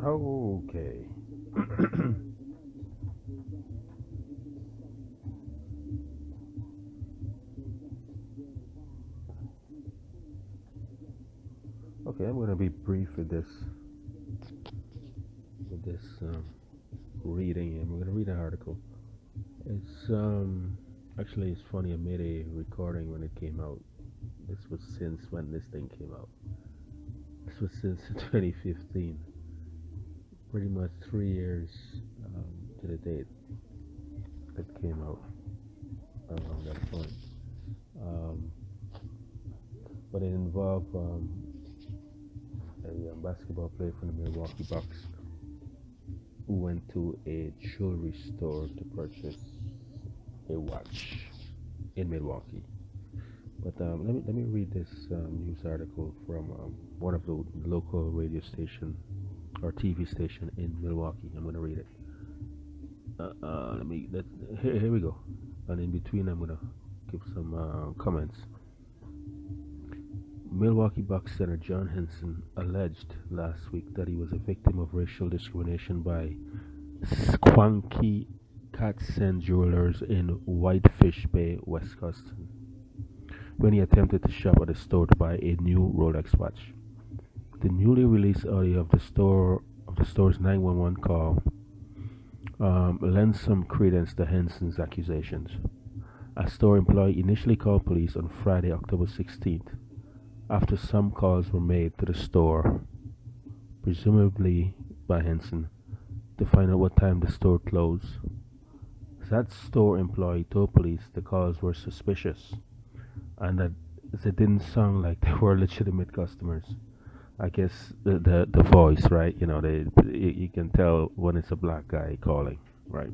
Okay. Okay, I'm gonna be brief with this reading, and we're gonna read an article. It's actually it's funny. I made a recording when it came out. This was since when this thing came out. This was since 2015, pretty much 3 years to the date that came out around that point. Um, but it involved a basketball player from the Milwaukee Bucks who went to a jewelry store to purchase a watch in Milwaukee. But let me read this news article from one of the local radio station or TV station in Milwaukee. I'm gonna read it. Here we go. And in between, I'm gonna give some comments. Milwaukee Bucks center John Henson alleged last week that he was a victim of racial discrimination by Squanky Catsen Jewelers in Whitefish Bay, Wisconsin, when he attempted to shop at the store to buy a new Rolex watch. The newly released audio of the store's 911 call lends some credence to Henson's accusations. A store employee initially called police on Friday, October 16th, after some calls were made to the store, presumably by Henson, to find out what time the store closed. That store employee told police the calls were suspicious and that they didn't sound like they were legitimate customers. I guess the voice, right? You can tell when it's a black guy calling, right?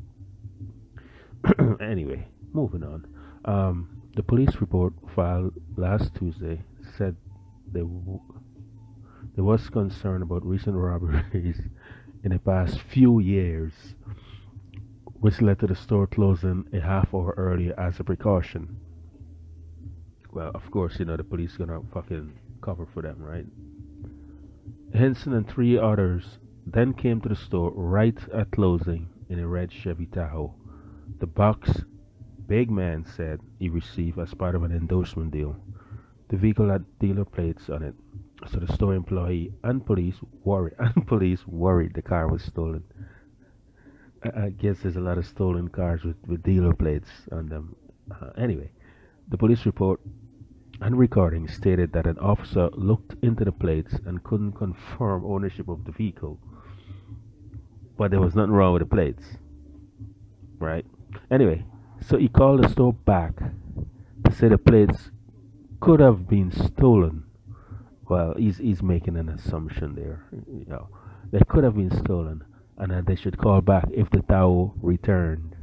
Anyway, moving on. The police report filed last Tuesday said there, w- there was concern about recent robberies in the past few years, which led to the store closing a half hour earlier as a precaution. Well, of course, the police gonna fucking cover for them, right? Henson and three others then came to the store right at closing in a red Chevy Tahoe. The box big man said he received as part of an endorsement deal. The vehicle had dealer plates on it, so the store employee and police worried the car was stolen. I guess there's a lot of stolen cars with dealer plates on them. Anyway, the police report and recording stated that an officer looked into the plates and couldn't confirm ownership of the vehicle, but there was nothing wrong with the plates, right? Anyway, so he called the store back to say the plates could have been stolen. Well, he's making an assumption there. They could have been stolen, and that they should call back if the Tao returned.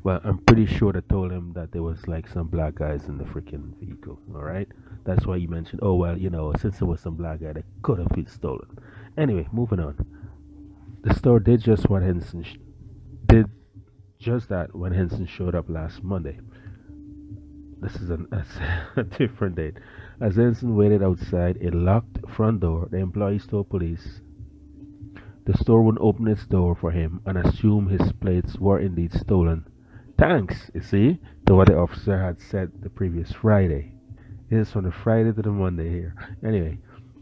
Well, I'm pretty sure they told him that there was like some black guys in the freaking vehicle. All right, that's why you mentioned. Oh well, since there was some black guy, that could have been stolen. Anyway, moving on. The store did just that when Henson showed up last Monday. This is a different date. As Henson waited outside a locked front door, the employees told police the store wouldn't open its door for him and assumed his plates were indeed stolen. Thanks, you see, to what the officer had said the previous Friday. It is from the Friday to the Monday here. Anyway,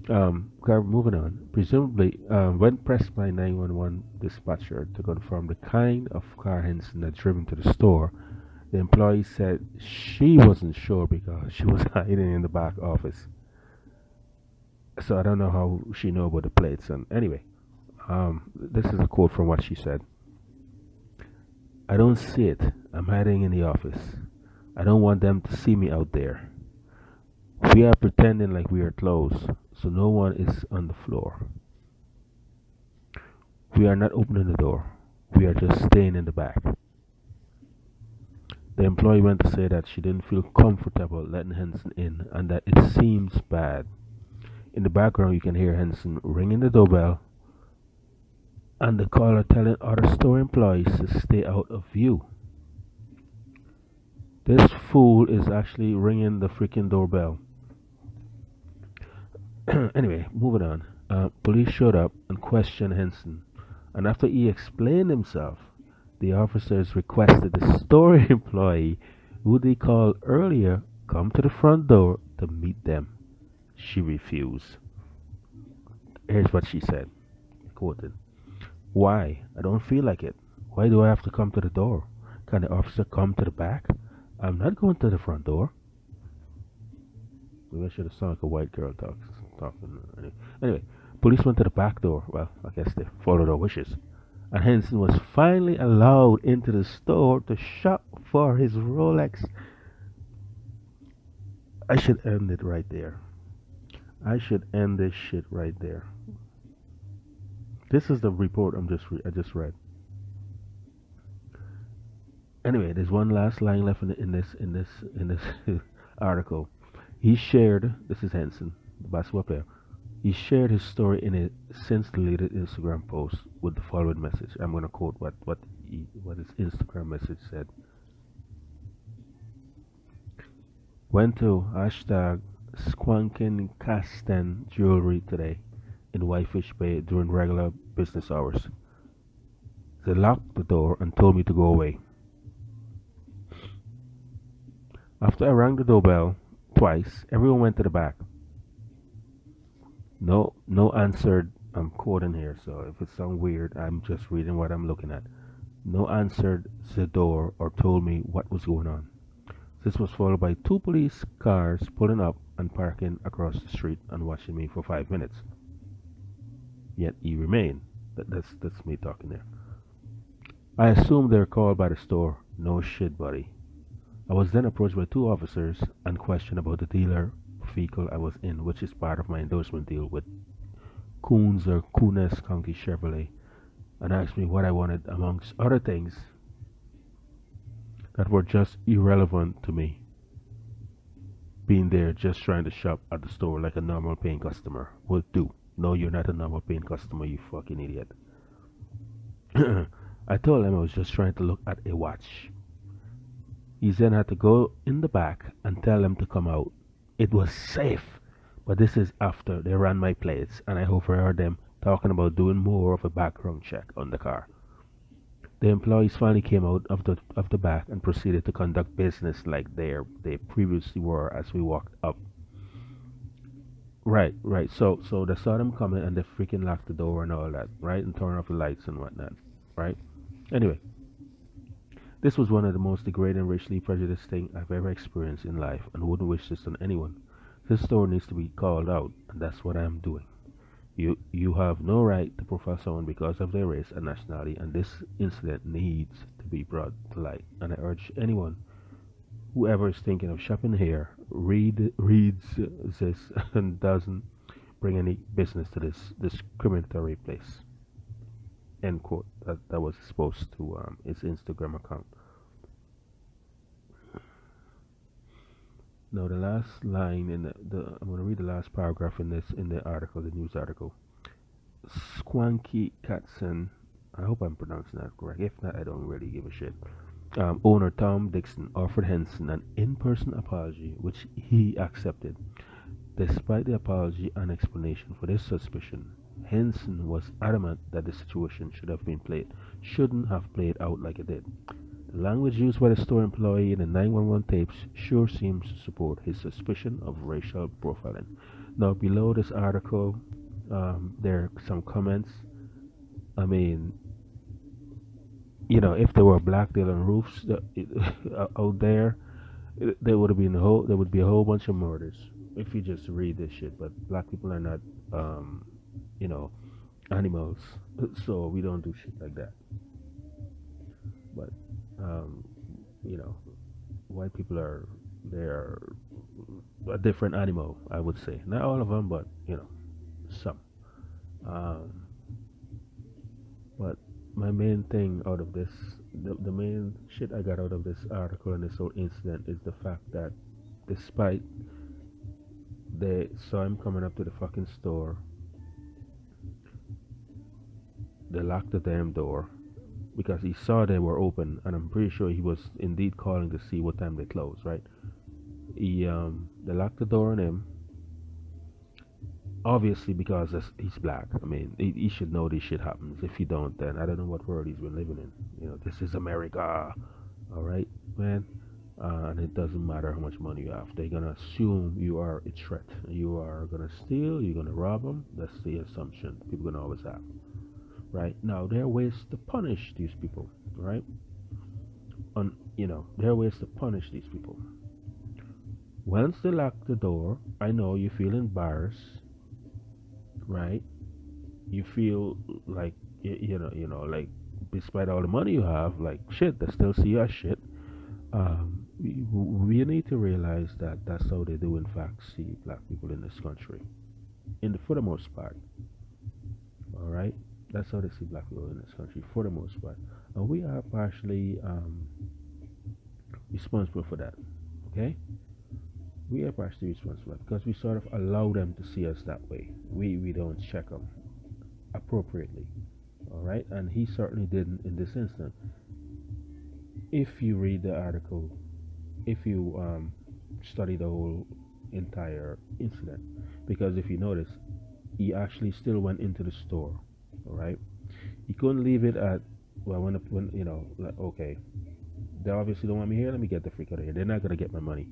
moving on. Presumably, when pressed by 911 dispatcher to confirm the kind of car Henson had driven to the store, the employee said she wasn't sure because she was hiding in the back office. So I don't know how she knew about the plates. And anyway, this is a quote from what she said. I don't see it. I'm hiding in the office. I don't want them to see me out there. We are pretending like we are closed, so no one is on the floor. We are not opening the door. We are just staying in the back. The employee went to say that she didn't feel comfortable letting Henson in and that it seems bad. In the background, you can hear Henson ringing the doorbell and the caller telling other store employees to stay out of view. This fool is actually ringing the freaking doorbell. Anyway, moving on. Police showed up and questioned Henson, and after he explained himself, the officers requested the store employee, who they called earlier, come to the front door to meet them. She refused. Here's what she said, quoted, "Why? I don't feel like it. Why do I have to come to the door? Can the officer come to the back? I'm not going to the front door." Maybe I should have sounded like a white girl talking. Anyway, police went to the back door. Well, I guess they followed our wishes. And Henson was finally allowed into the store to shop for his Rolex. I should end it right there. I should end this shit right there. This is the report I just read. Anyway, there's one last line left in this article. He shared. This is Henson, the basketball player. He shared his story in a since deleted Instagram post with the following message. I'm going to quote what his Instagram message said. Went to hashtag Squankin Casten Jewelry today in Whitefish Bay during regular business hours. They locked the door and told me to go away. After I rang the doorbell twice, everyone went to the back. No answered. I'm quoting here, so if it sounds weird, I'm just reading what I'm looking at. No answered the door or told me what was going on. This was followed by two police cars pulling up and parking across the street and watching me for 5 minutes. Yet he remained. That's me talking there. I assumed they were called by the store. No shit, buddy. I was then approached by two officers and questioned about the dealer vehicle I was in, which is part of my endorsement deal with Coons or Cooness County Chevrolet, and asked me what I wanted, amongst other things that were just irrelevant to me. Being there just trying to shop at the store like a normal paying customer would do. No, you're not a normal paying customer, you fucking idiot. I told him I was just trying to look at a watch. He then had to go in the back and tell them to come out. It was safe, but this is after they ran my plates and I overheard them talking about doing more of a background check on the car. The employees finally came out of the back and proceeded to conduct business like they previously were as we walked up. Right. So they saw them coming and they freaking locked the door and all that, right? And turned off the lights and whatnot, right? Anyway, this was one of the most degrading, racially prejudiced thing I've ever experienced in life, and wouldn't wish this on anyone. This story needs to be called out, and that's what I'm doing. You have no right to profile someone because of their race and nationality, and this incident needs to be brought to light. And I urge anyone, whoever is thinking of shopping here, reads this and doesn't bring any business to this discriminatory place. End quote. That was supposed to his Instagram account. Now the last line in the I'm gonna read the last paragraph in the article, the news article. Squanky Katzen, I hope I'm pronouncing that correct. If not, I don't really give a shit. Owner Tom Dixon offered Henson an in-person apology, which he accepted. Despite the apology and explanation for this suspicion, Henson was adamant that the situation shouldn't have played out like it did. The language used by the store employee in the 911 tapes sure seems to support his suspicion of racial profiling. Now, below this article, there are some comments. I mean, if there were black dealer roofs out there, there would be a whole bunch of murders if you just read this shit. But black people are not, you know, animals, so we don't do shit like that. But um, you know, white people they're a different animal, I would say. Not all of them, but some. Um, but my main thing out of this, the main shit I got out of this article and this whole incident is the fact that despite they saw him coming up to the fucking store, they locked the damn door because he saw they were open, and I'm pretty sure he was indeed calling to see what time they closed, right? They locked the door on him. Obviously, because he's black. I mean, he should know this shit happens. If you don't, then I don't know what world he's been living in. This is America, all right, man. And it doesn't matter how much money you have. They're gonna assume you are a threat. You are gonna steal. You're gonna rob them. That's the assumption people gonna always have. Right now, there are ways to punish these people. Right? There are ways to punish these people. Once they lock the door, I know you feel embarrassed, right? You feel like like despite all the money you have, like shit, they still see you as shit. We need to realize that that's how they do, in fact, see black people in this country, for the most part. All right, that's how they see black people in this country for the most part, and we are partially responsible for that. Okay, we are partially responsible for that because we sort of allow them to see us that way. We don't check them appropriately. All right, and he certainly didn't in this instance. If you read the article, if you study the whole entire incident, because if you notice, he actually still went into the store. All right, he couldn't leave it at, well, when like, okay, they obviously don't want me here. Let me get the freak out of here. They're not gonna get my money.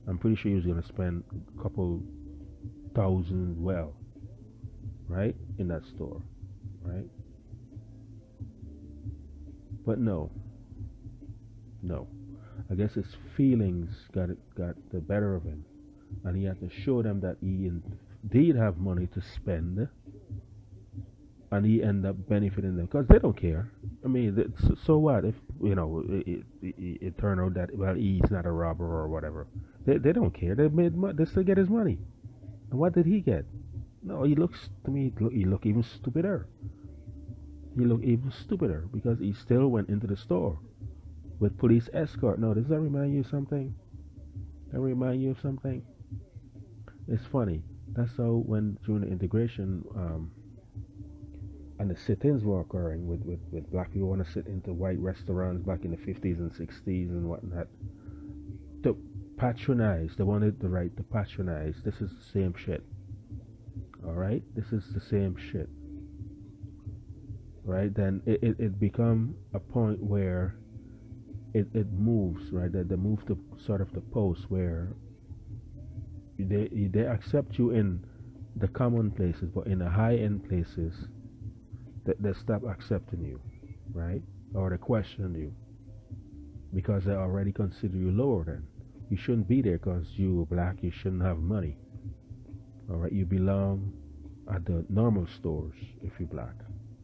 I'm pretty sure he was gonna spend a couple thousand, well, right, in that store, right? But no. I guess his feelings got the better of him, and he had to show them that he indeed have money to spend, and he end up benefiting them because they don't care. I mean, so what if it turned out that, well, he's not a robber or whatever? They don't care. They still get his money. And what did he get? No, he looks to me. He look even stupider. He looked even stupider because he still went into the store with police escort. Now, does that remind you of something? That remind you of something? It's funny. That's how when during the integration and the sit-ins were occurring with black people want to sit into white restaurants back in the 50s and 60s and whatnot to patronize. They wanted the right to patronize. This is the same shit. All right, this is the same shit. Right, then it become a point where it moves, right, that they move to sort of the post where they accept you in the common places, but in the high end places they stop accepting you, right, or they question you because they already consider you lower than. You shouldn't be there because you're black. You shouldn't have money. All right, you belong at the normal stores if you're black,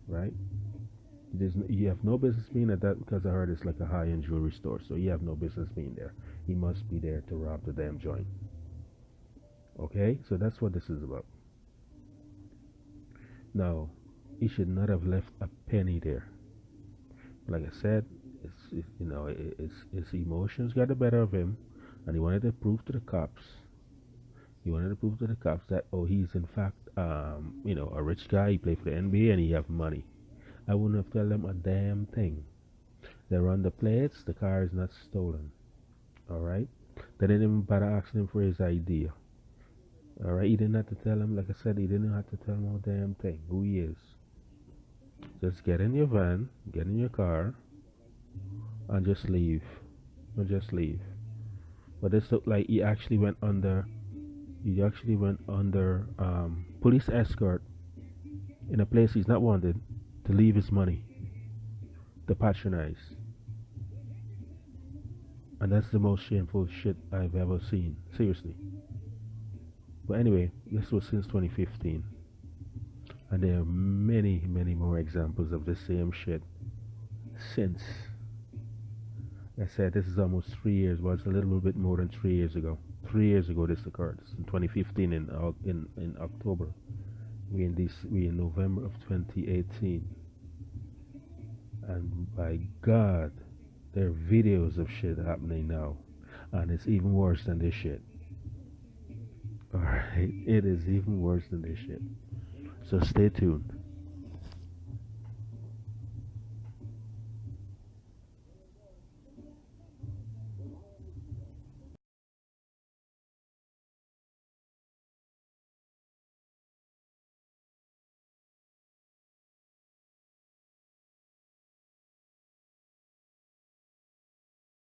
right? You have no business being at that because I heard it's like a high-end jewelry store, so you have no business being there. You must be there to rob the damn joint. Okay, so that's what this is about. Now, he should not have left a penny there. Like I said, his emotions got the better of him, and he wanted to prove to the cops. He wanted to prove to the cops that, oh, he's in fact a rich guy. He played for the NBA and he have money. I wouldn't have told them a damn thing. They run the plates, the car is not stolen. Alright? They didn't even bother asking him for his idea. Alright? He didn't have to tell him, like I said, he didn't have to tell him a damn thing, who he is. Just get in your van, get in your car, and just leave. And just leave. But this looked like he actually went under police escort in a place he's not wanted to leave his money, to patronize. And that's the most shameful shit I've ever seen. Seriously. But anyway, this was since 2015. And there are many, many more examples of the same shit since. Like I said, this is almost 3 years. Well, it's a little bit more than 3 years ago. 3 years ago this occurred. In 2015 in October. We in November of 2018. And by God, there are videos of shit happening now. And it's even worse than this shit. Alright? It is even worse than this shit. So stay tuned.